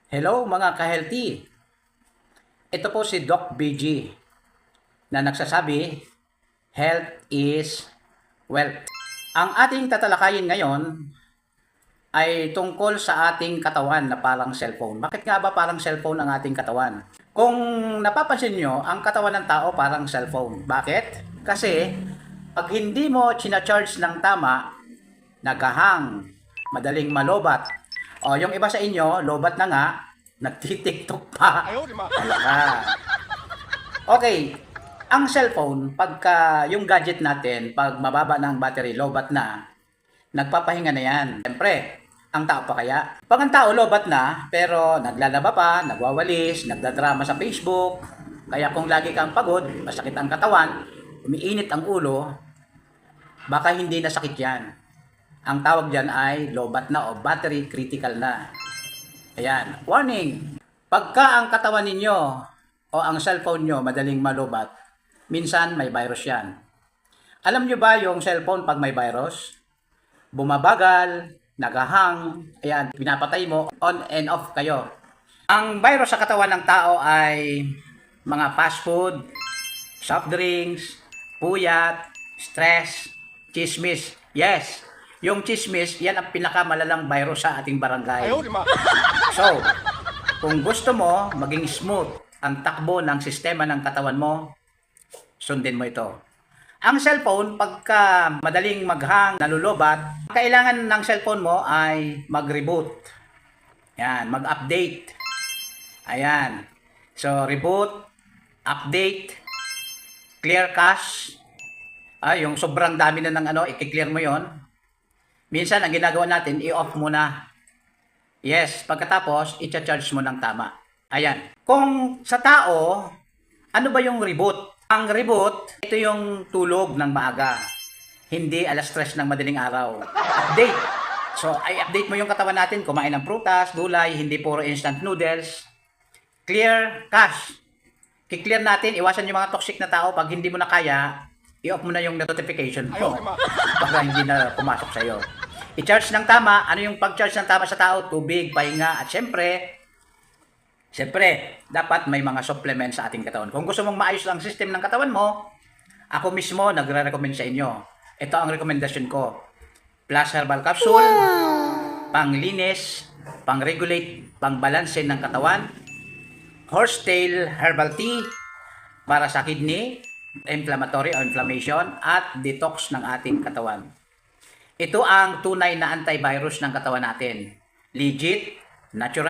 Hello mga ka-healthy! Ito po si Doc BG na nagsasabi, Health is wealth. Ang ating tatalakayin ngayon ay tungkol sa ating katawan na parang cellphone. Bakit nga ba parang cellphone ang ating katawan? Kung napapansin nyo, ang katawan ng tao parang cellphone. Bakit? Kasi pag hindi mo charge ng tama, nagahang, madaling malobat. O yung iba sa inyo, lobat na nga, nagtitiktok pa. Talaga. Okay, ang cellphone, pagka yung gadget natin, pag mababa na ang battery, lobat na, nagpapahinga na yan. Siyempre, ang tao pa kaya? Pag ang tao lobat na, pero naglalaba pa, nagwawalis, nagdadrama sa Facebook, kaya kung lagi kang pagod, masakit ang katawan, umiinit ang ulo, baka hindi na sakit yan. Ang tawag dyan ay lobat na o battery critical na. Ayan, warning! Pagka ang katawan ninyo o ang cellphone nyo madaling malubat, minsan may virus yan. Alam nyo ba yung cellphone pag may virus? Bumabagal, nagahang, ayan, pinapatay mo, on and off kayo. Ang virus sa katawan ng tao ay mga fast food, soft drinks, puyat, stress, chismis. Yes, yung chismis, yan ang pinakamalalang virus sa ating barangay. So, kung gusto mo maging smooth ang takbo ng sistema ng katawan mo, sundin mo ito. Ang cellphone, pagka madaling maghang, nalulobat, kailangan ng cellphone mo ay mag-reboot. Yan, mag-update. Ayan. So, reboot, update, clear cache. Yung sobrang dami na ng i-clear mo yon. Minsan, ang ginagawa natin, i-off muna. Yes, pagkatapos, i-charge mo ng tama. Ayan. Kung sa tao, ano ba yung reboot? Ang reboot, ito yung tulog ng maaga. Hindi alas 3 ng madaling araw. Update. So, i-update mo yung katawan natin. Kumain ng prutas, gulay, hindi puro instant noodles. Clear cache. Kiklear natin, iwasan yung mga toxic na tao. Pag hindi mo na kaya, i-off mo na yung notification mo. Baka hindi na pumasok sa'yo. I-charge ng tama. Ano yung pag-charge ng tama sa tao? Tubig, pahinga, at syempre, dapat may mga supplements sa ating katawan. Kung gusto mong maayos ang system ng katawan mo, ako mismo nagre-recommend sa inyo. Ito ang rekomendasyon ko. Plus Herbal Capsule, panglinis, pang-regulate, pang-balanse ng katawan. Horsetail Herbal Tea, para sa kidney, inflammatory o inflammation, at detox ng ating katawan. Ito ang tunay na antivirus ng katawan natin. Legit, natural.